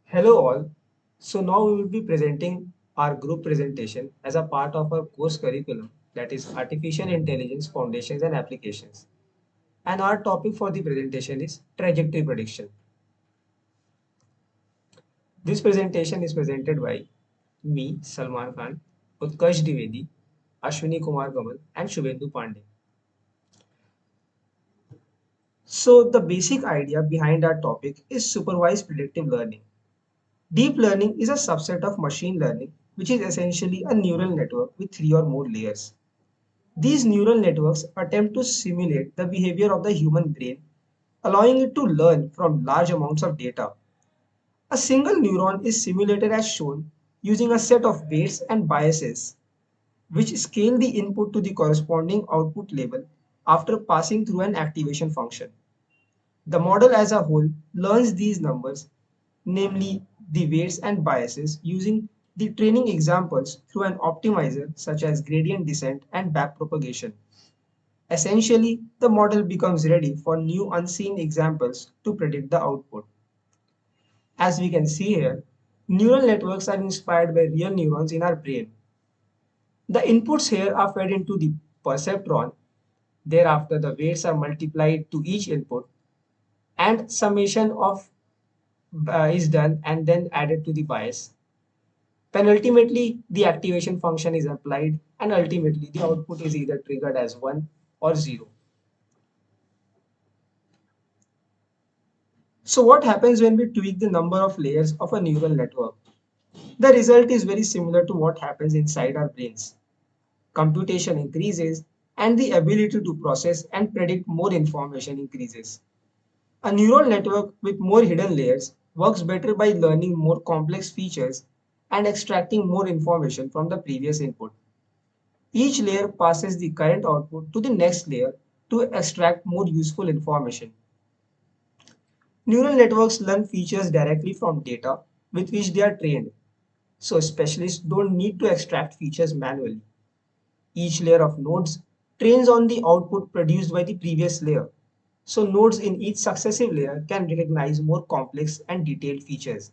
Hello all. So now we will be presenting our group presentation as a part of our course curriculum, that is Artificial Intelligence Foundations and Applications. And our topic for the presentation is trajectory prediction. This presentation is presented by me, Salman Khan, Utkarsh Dwivedi, Ashwini Kumar Kamal and Shubhendu Pandey. So the basic idea behind our topic is supervised predictive learning. Deep learning is a subset of machine learning, which is essentially a neural network with three or more layers. These neural networks attempt to simulate the behavior of the human brain, allowing it to learn from large amounts of data. A single neuron is simulated as shown using a set of weights and biases, which scale the input to the corresponding output label after passing through an activation function. The model as a whole learns these numbers, namely the weights and biases, using the training examples through an optimizer such as gradient descent and backpropagation. Essentially, the model becomes ready for new unseen examples to predict the output. As we can see here, neural networks are inspired by real neurons in our brain. The inputs here are fed into the perceptron. Thereafter, the weights are multiplied to each input and summation of is done and then added to the bias. Then ultimately the activation function is applied and ultimately the output is either triggered as 1 or 0. So what happens when we tweak the number of layers of a neural network? The result is very similar to what happens inside our brains. Computation increases and the ability to process and predict more information increases. A neural network with more hidden layers works better by learning more complex features and extracting more information from the previous input. Each layer passes the current output to the next layer to extract more useful information. Neural networks learn features directly from data with which they are trained, so specialists don't need to extract features manually. Each layer of nodes trains on the output produced by the previous layer, so nodes in each successive layer can recognize more complex and detailed features.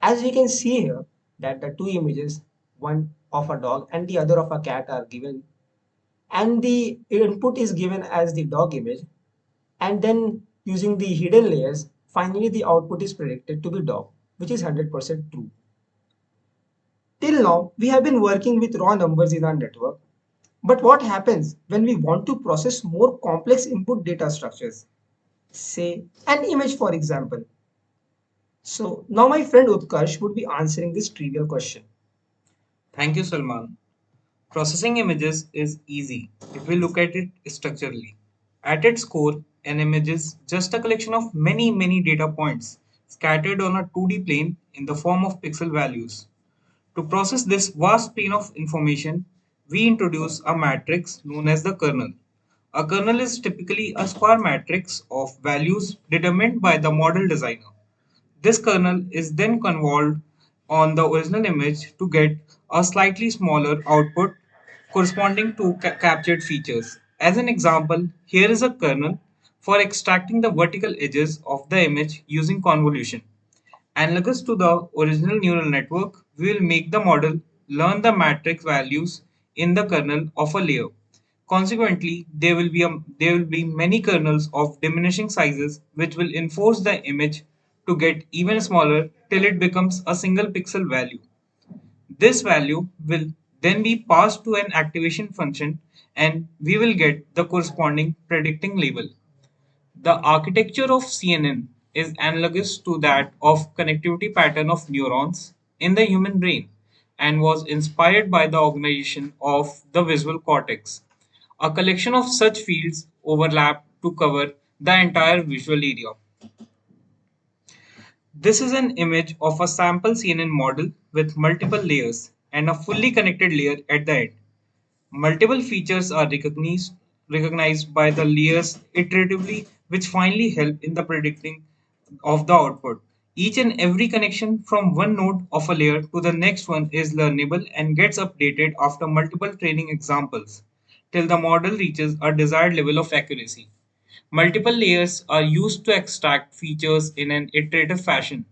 As we can see here, that the two images, one of a dog and the other of a cat, are given, and the input is given as the dog image, and then using the hidden layers, finally the output is predicted to be dog, which is 100% true. Till now, we have been working with raw numbers in our network, but what happens when we want to process more complex input data structures? Say an image, for example. So now my friend Utkarsh would be answering this trivial question. Thank you, Salman. Processing images is easy if we look at it structurally. At its core, an image is just a collection of many data points scattered on a 2D plane in the form of pixel values. To process this vast plane of information, we introduce a matrix known as the kernel. A kernel is typically a square matrix of values determined by the model designer. This kernel is then convolved on the original image to get a slightly smaller output corresponding to captured features. As an example, here is a kernel for extracting the vertical edges of the image using convolution. Analogous to the original neural network, we will make the model learn the matrix values in the kernel of a layer. Consequently, there will be many kernels of diminishing sizes which will enforce the image to get even smaller till it becomes a single pixel value. This value will then be passed to an activation function and we will get the corresponding predicting label. The architecture of CNN is analogous to that of connectivity pattern of neurons in the human brain and was inspired by the organization of the visual cortex. A collection of such fields overlap to cover the entire visual area. This is an image of a sample CNN model with multiple layers and a fully connected layer at the end. Multiple features are recognized by the layers iteratively, which finally help in the predicting of the output. Each and every connection from one node of a layer to the next one is learnable and gets updated after multiple training examples till the model reaches a desired level of accuracy. Multiple layers are used to extract features in an iterative fashion.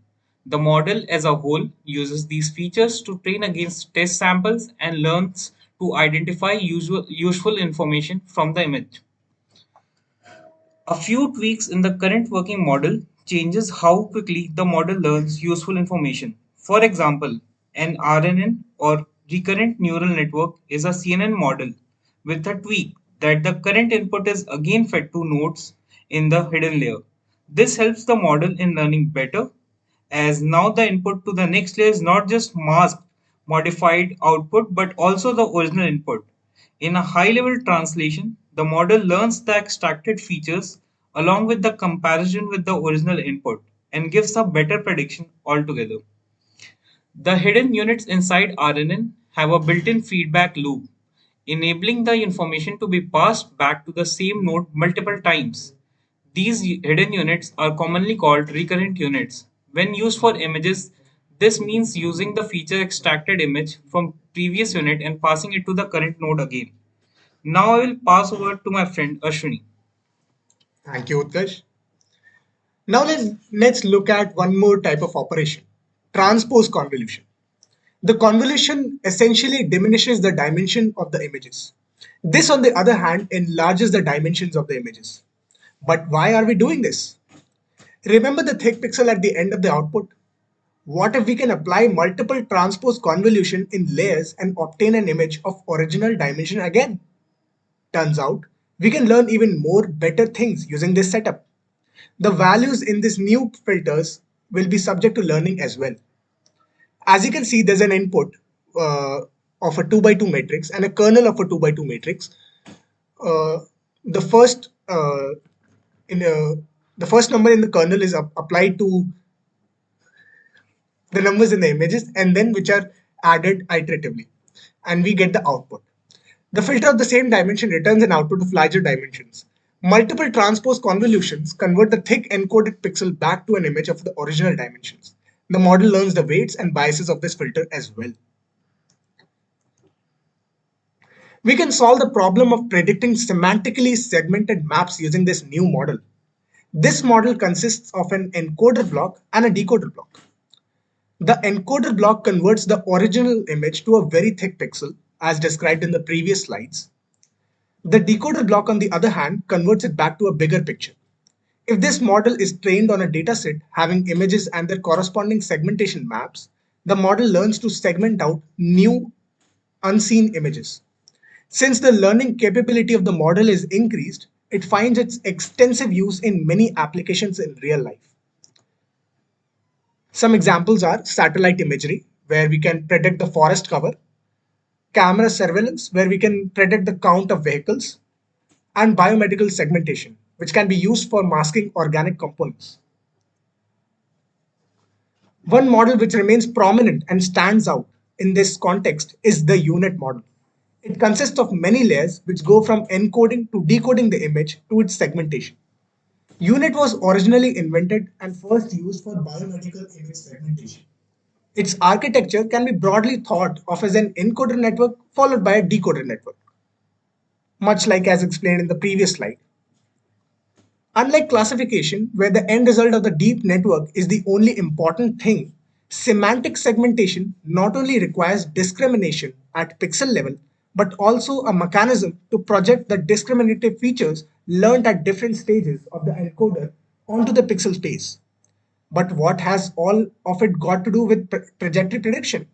The model as a whole uses these features to train against test samples and learns to identify useful information from the image. A few tweaks in the current working model changes how quickly the model learns useful information. For example, an RNN or recurrent neural network is a CNN model with a tweak that the current input is again fed to nodes in the hidden layer. This helps the model in learning better as now the input to the next layer is not just masked modified output but also the original input. In a high level translation, the model learns the extracted features along with the comparison with the original input and gives a better prediction altogether. The hidden units inside RNN have a built-in feedback loop, enabling the information to be passed back to the same node multiple times. These hidden units are commonly called recurrent units. When used for images, this means using the feature extracted image from previous unit and passing it to the current node again. Now I will pass over to my friend Ashwini. Thank you, Utkarsh. Now let's look at one more type of operation, transpose convolution. The convolution essentially diminishes the dimension of the images. This, on the other hand, enlarges the dimensions of the images. But why are we doing this? Remember the thick pixel at the end of the output? What if we can apply multiple transpose convolution in layers and obtain an image of original dimension again? Turns out, we can learn even more better things using this setup. The values in these new filters will be subject to learning as well. As you can see, there's an input uh, of a 2 by 2 matrix and a kernel of a 2 by 2 matrix. Uh, the first in the first number in the kernel is applied to the numbers in the images and then which are added iteratively, and we get the output. The filter of the same dimension returns an output of larger dimensions. Multiple transpose convolutions convert the thick encoded pixel back to an image of the original dimensions. The model learns the weights and biases of this filter as well. We can solve the problem of predicting semantically segmented maps using this new model. This model consists of an encoder block and a decoder block. The encoder block converts the original image to a very thick pixel, as described in the previous slides. The decoder block, on the other hand, converts it back to a bigger picture. If this model is trained on a dataset having images and their corresponding segmentation maps, the model learns to segment out new unseen images. Since the learning capability of the model is increased, it finds its extensive use in many applications in real life. Some examples are satellite imagery, where we can predict the forest cover, camera surveillance, where we can predict the count of vehicles, and biomedical segmentation, which can be used for masking organic components. One model which remains prominent and stands out in this context is the unit model. It consists of many layers which go from encoding to decoding the image to its segmentation. UNIT was originally invented and first used for biomedical image segmentation. Its architecture can be broadly thought of as an encoder network followed by a decoder network, much like as explained in the previous slide. Unlike classification, where the end result of the deep network is the only important thing, semantic segmentation not only requires discrimination at pixel level, but also a mechanism to project the discriminative features learned at different stages of the encoder onto the pixel space. But what has all of it got to do with trajectory prediction?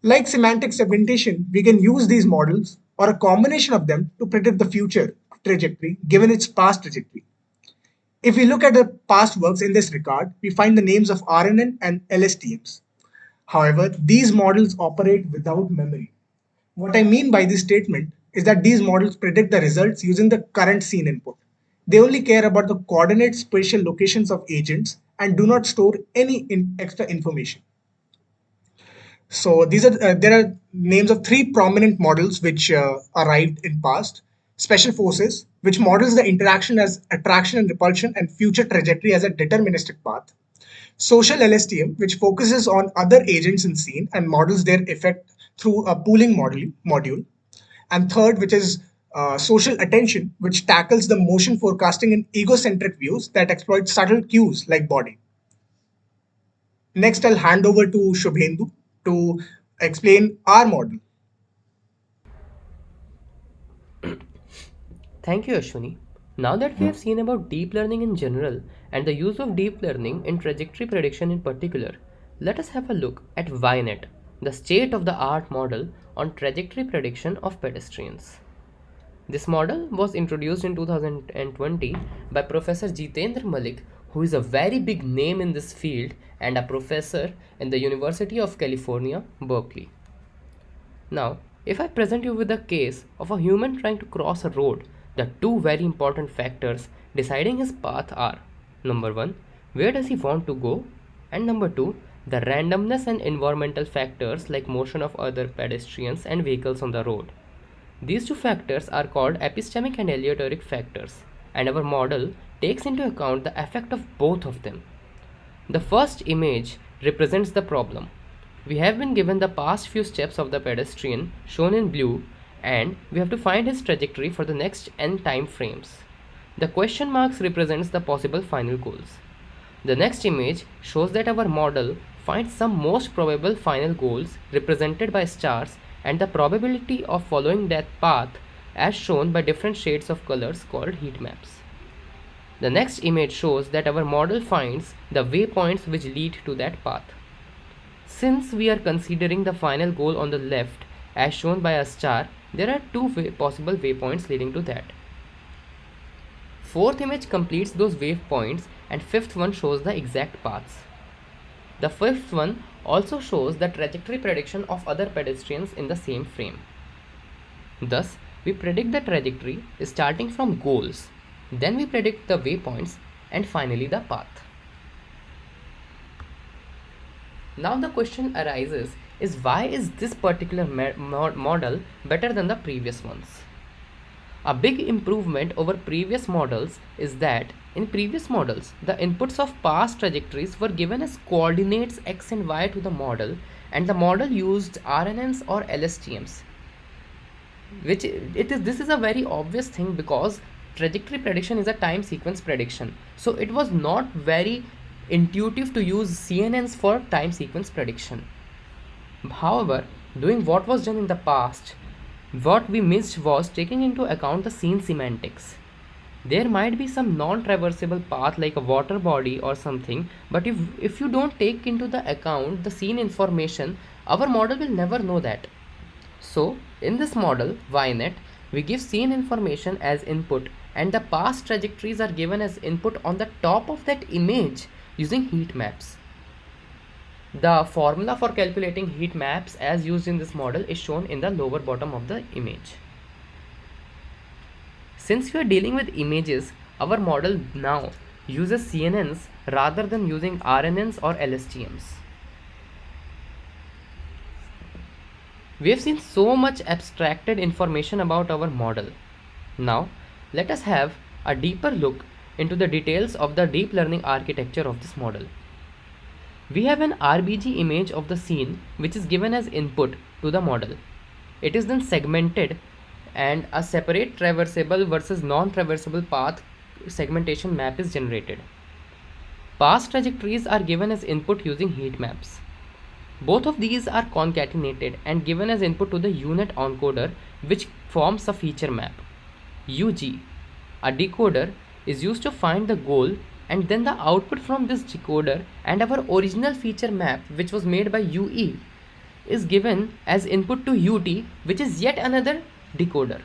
Like semantic segmentation, we can use these models or a combination of them to predict the future trajectory given its past trajectory. If we look at the past works in this regard, we find the names of RNN and LSTMs. However, these models operate without memory. What I mean by this statement is that these models predict the results using the current scene input. They only care about the coordinate spatial locations of agents and do not store any extra information. So these are there are names of three prominent models which arrived in past. Special forces, which models the interaction as attraction and repulsion and future trajectory as a deterministic path. Social LSTM, which focuses on other agents in scene and models their effect through a pooling module. And third, which is social attention, which tackles the motion forecasting in egocentric views that exploit subtle cues like body. Next, I'll hand over to Shubhendu to explain our model. Thank you, Ashwini. Now that we have seen about deep learning in general and the use of deep learning in trajectory prediction in particular, let us have a look at YNet, the state of the art model on trajectory prediction of pedestrians. This model was introduced in 2020 by Professor Jitendra Malik, who is a very big name in this field and a professor in the University of California, Berkeley. Now, if I present you with a case of a human trying to cross a road, the two very important factors deciding his path are number 1, where does he want to go? And number 2, the randomness and environmental factors like motion of other pedestrians and vehicles on the road. These two factors are called epistemic and aleatoric factors, and our model takes into account the effect of both of them. The first image represents the problem. We have been given the past few steps of the pedestrian shown in blue, and we have to find his trajectory for the next n time frames. The question marks represents the possible final goals. The next image shows that our model finds some most probable final goals represented by stars and the probability of following that path as shown by different shades of colors called heat maps. The next image shows that our model finds the waypoints which lead to that path. Since we are considering the final goal on the left as shown by a star, there are two possible waypoints leading to that. Fourth image completes those waypoints and fifth one shows the exact paths. The fifth one also shows the trajectory prediction of other pedestrians in the same frame. Thus, we predict the trajectory starting from goals, then we predict the waypoints and finally the path. Now the question arises is why is this particular model better than the previous ones? A big improvement over previous models is that in previous models, the inputs of past trajectories were given as coordinates x and y to the model, and the model used RNNs or LSTMs. This is a very obvious thing because trajectory prediction is a time sequence prediction. So it was not very intuitive to use CNNs for time sequence prediction. However, doing what was done in the past, what we missed was taking into account the scene semantics. There might be some non-traversable path like a water body or something, but if you don't take into the account the scene information, our model will never know that. So in this model, YNet, we give scene information as input and the past trajectories are given as input on the top of that image using heat maps. The formula for calculating heat maps as used in this model is shown in the lower bottom of the image. Since we are dealing with images, our model now uses CNNs rather than using RNNs or LSTMs. We have seen so much abstracted information about our model. Now, let us have a deeper look into the details of the deep learning architecture of this model. We have an RBG image of the scene which is given as input to the model. It is then segmented and a separate traversable versus non-traversable path segmentation map is generated. Past trajectories are given as input using heat maps. Both of these are concatenated and given as input to the unit encoder which forms a feature map. UG, a decoder, is used to find the goal and then the output from this decoder and our original feature map which was made by UE is given as input to UT which is yet another decoder.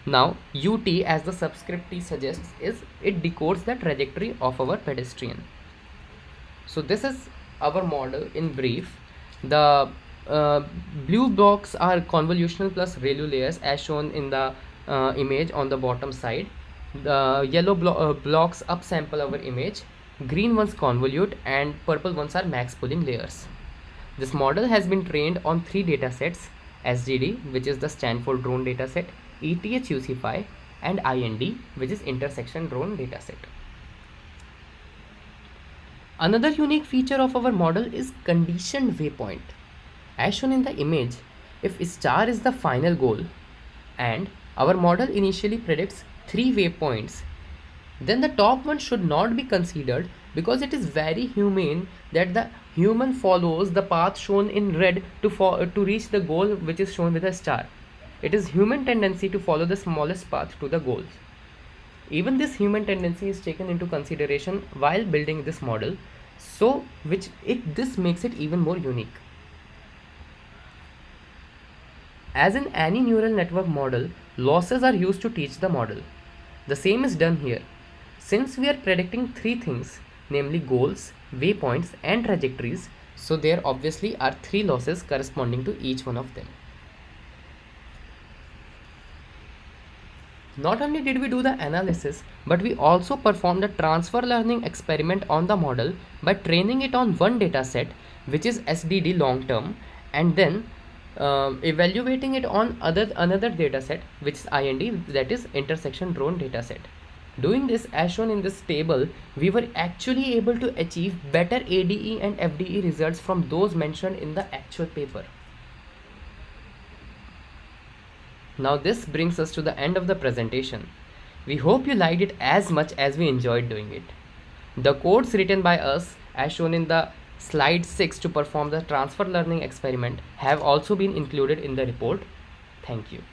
Now UT, as the subscript T suggests, is it decodes the trajectory of our pedestrian. So this is our model in brief. The blue blocks are convolutional plus ReLU layers as shown in the image on the bottom side. The yellow blocks upsample our image, green ones convolute, and purple ones are max pooling layers. This model has been trained on 3 datasets: SGD, which is the Stanford drone dataset, ETH-UC5, and IND, which is intersection drone dataset. Another unique feature of our model is conditioned waypoint. As shown in the image, if star is the final goal and our model initially predicts 3 waypoints, then the top one should not be considered because it is very humane that the human follows the path shown in red to reach the goal which is shown with a star. It is human tendency to follow the smallest path to the goals. Even this human tendency is taken into consideration while building this model, so this makes it even more unique. As in any neural network model, losses are used to teach the model. The same is done here. Since we are predicting three things, namely goals, waypoints, and trajectories, so there obviously are three losses corresponding to each one of them. Not only did we do the analysis, but we also performed a transfer learning experiment on the model by training it on one dataset, which is SDD long term, and then evaluating it on another dataset, which is IND, that is intersection drone dataset. Doing this as shown in this table, we were actually able to achieve better ADE and FDE results from those mentioned in the actual paper. Now this brings us to the end of the presentation. We hope you liked it as much as we enjoyed doing it. The codes written by us, as shown in the slide 6 to perform the transfer learning experiment, have also been included in the report. Thank you.